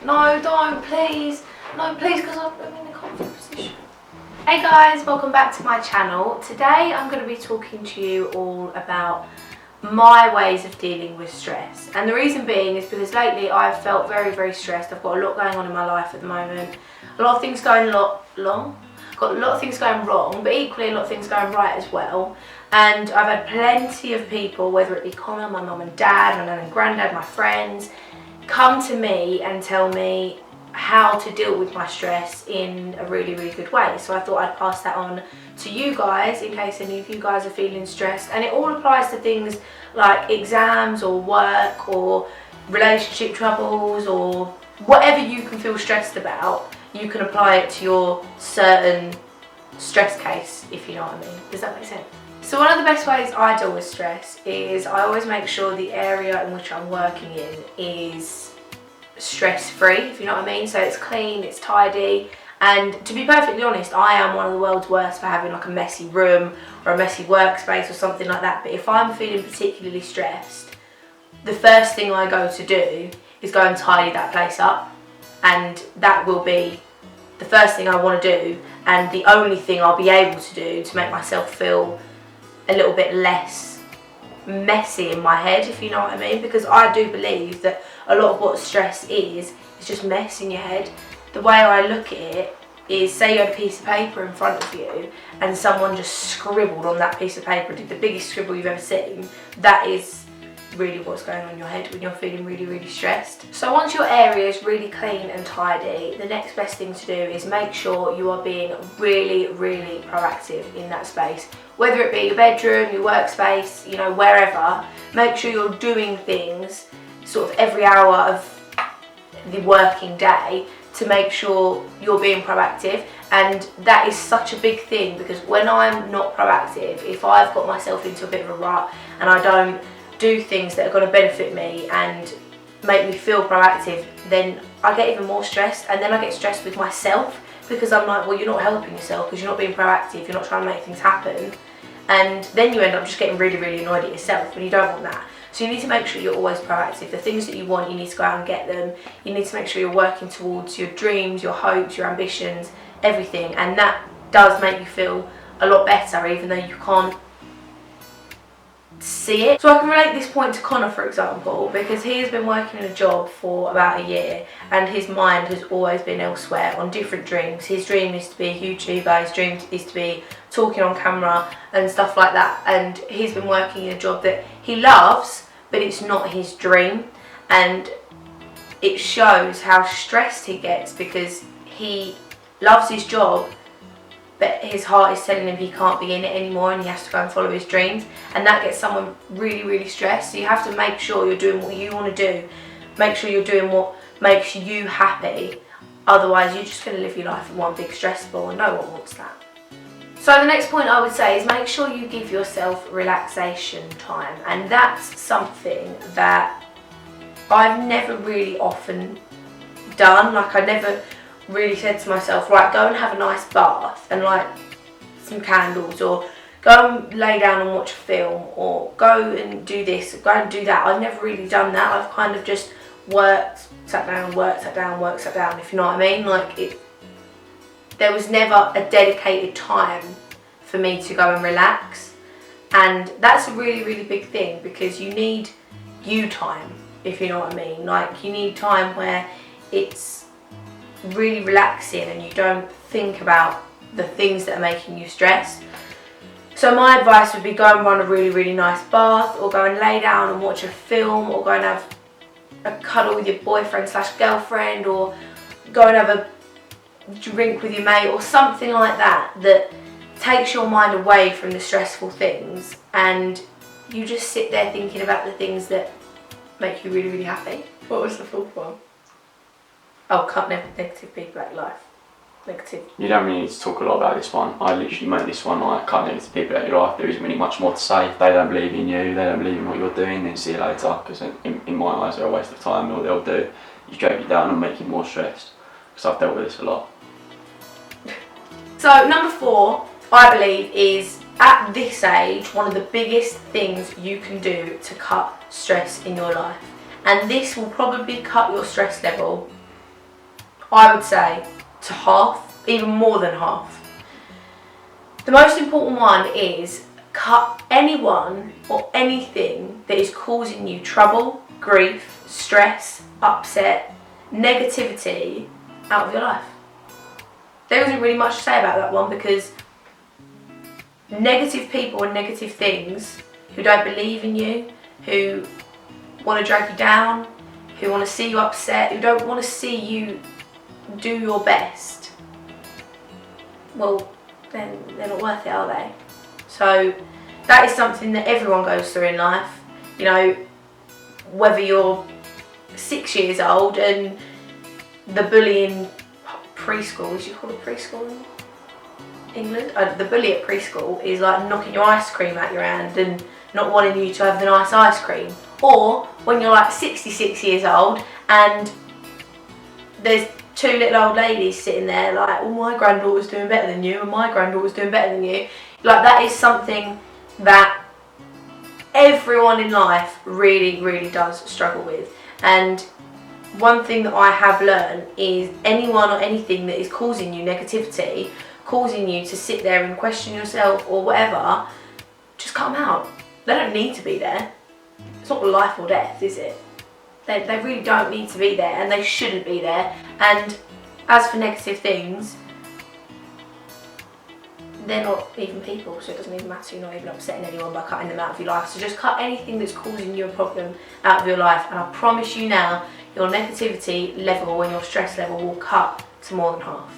No, don't, please. No, please, because I'm in a comfortable position. Hey guys, welcome back to my channel. Today I'm going to be talking to you all about my ways of dealing with stress. And the reason being is because lately I've felt very, very stressed. I've got a lot going on in my life at the moment. A lot of things going got a lot of things going wrong, but equally a lot of things going right as well. And I've had plenty of people, whether it be Connor, my mum and dad, my nan and granddad, my friends, come to me and tell me how to deal with my stress in a really, really good way. So I thought I'd pass that on to you guys in case any of you guys are feeling stressed. And it all applies to things like exams or work or relationship troubles or whatever you can feel stressed about. You can apply it to your certain stress case, if you know what I mean. Does that make sense? So one of the best ways I deal with stress is I always make sure the area in which I'm working in is stress-free, if you know what I mean. So it's clean, it's tidy, and to be perfectly honest, I am one of the world's worst for having like a messy room or a messy workspace or something like that. But if I'm feeling particularly stressed, the first thing I go to do is go and tidy that place up, and that will be the first thing I want to do and the only thing I'll be able to do to make myself feel a little bit less messy in my head, if you know what I mean. Because I do believe that a lot of what stress is just mess in your head. The way I look at it is, say you had a piece of paper in front of you and someone just scribbled on that piece of paper, did the biggest scribble you've ever seen. That is really what's going on in your head when you're feeling really, really stressed. So once your area is really clean and tidy, the next best thing to do is make sure you are being really, really proactive in that space. Whether it be your bedroom, your workspace, you know, wherever, make sure you're doing things sort of every hour of the working day to make sure you're being proactive. And that is such a big thing, because when I'm not proactive, if I've got myself into a bit of a rut and I don't do things that are going to benefit me and make me feel proactive, then I get even more stressed, and then I get stressed with myself because I'm like, well, you're not helping yourself because you're not being proactive, you're not trying to make things happen, and then you end up just getting really, really annoyed at yourself, and you don't want that. So you need to make sure you're always proactive. The things that you want, you need to go out and get them. You need to make sure you're working towards your dreams, your hopes, your ambitions, everything, and that does make you feel a lot better, even though you can't see it. So I can relate this point to Connor, for example, because he has been working in a job for about a year and his mind has always been elsewhere on different dreams. His dream is to be a YouTuber, his dream is to be talking on camera and stuff like that, and he's been working in a job that he loves, but it's not his dream, and it shows how stressed he gets because he loves his job but his heart is telling him he can't be in it anymore and he has to go and follow his dreams, and that gets someone really, really stressed. So you have to make sure you're doing what you want to do, make sure you're doing what makes you happy, otherwise you're just going to live your life in one big stress ball, and no one wants that. So the next point I would say is make sure you give yourself relaxation time, and that's something that I've never really often done. Like, I never really said to myself, right, go and have a nice bath and light some candles, or go and lay down and watch a film, or go and do this, go and do that. I've never really done that. I've kind of just worked, sat down, worked, sat down, worked, sat down, if you know what I mean. Like, there was never a dedicated time for me to go and relax, and that's a really, really big thing, because you need you time, if you know what I mean. Like, you need time where it's really relaxing and you don't think about the things that are making you stressed. So my advice would be, go and run a really, really nice bath, or go and lay down and watch a film, or go and have a cuddle with your boyfriend / girlfriend, or go and have a drink with your mate, or something like that, that takes your mind away from the stressful things and you just sit there thinking about the things that make you really, really happy. What was the fourth one? Oh, cut negative people out of your life. Negative. You don't really need to talk a lot about this one. I literally made this one like, cut negative people out of your life. There isn't really much more to say. If they don't believe in you, they don't believe in what you're doing, then see you later, because in my eyes they're a waste of time. All they'll do is drag you down and make you more stressed, because I've dealt with this a lot. So number 4, I believe, is at this age one of the biggest things you can do to cut stress in your life, and this will probably cut your stress level I would say to half, even more than half. The most important one is cut anyone or anything that is causing you trouble, grief, stress, upset, negativity out of your life. There wasn't really much to say about that one, because negative people and negative things who don't believe in you, who want to drag you down, who want to see you upset, who don't want to see you do your best, well, then they're not worth it, are they? So that is something that everyone goes through in life. You know, whether you're 6 years old and the bullying preschool, is you call it preschool in England? The bully at preschool is like knocking your ice cream out your hand and not wanting you to have the nice ice cream. Or when you're like 66 years old and there's 2 little old ladies sitting there like, well, my granddaughter's doing better than you and my granddaughter's doing better than you. Like, that is something that everyone in life really, really does struggle with. And one thing that I have learned is anyone or anything that is causing you negativity, causing you to sit there and question yourself or whatever, just cut them out. They don't need to be there. It's not life or death, is it? They really don't need to be there, and they shouldn't be there. And as for negative things, they're not even people, so it doesn't even matter. You're not even upsetting anyone by cutting them out of your life. So just cut anything that's causing you a problem out of your life, and I promise you now, your negativity level and your stress level will cut to more than half.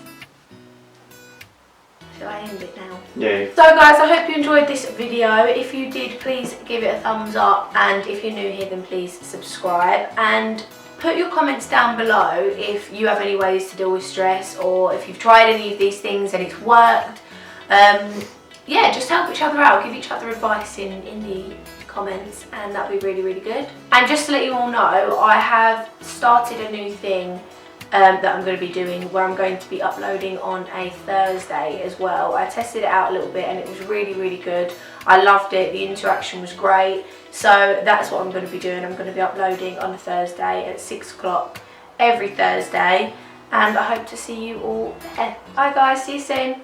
Shall I end it now? Yeah. So guys, I hope you enjoyed this video. If you did, please give it a thumbs up, and if you're new here, then please subscribe, and put your comments down below if you have any ways to deal with stress, or if you've tried any of these things and it's worked. Yeah, just help each other out, give each other advice in the comments, and that'd be really, really good. And just to let you all know, I have started a new thing that I'm going to be doing, where I'm going to be uploading on a Thursday as well. I tested it out a little bit and it was really, really good. I loved it, the interaction was great. So that's what I'm going to be doing. I'm going to be uploading on a Thursday at 6 o'clock every Thursday, and I hope to see you all there. Bye guys, see you soon.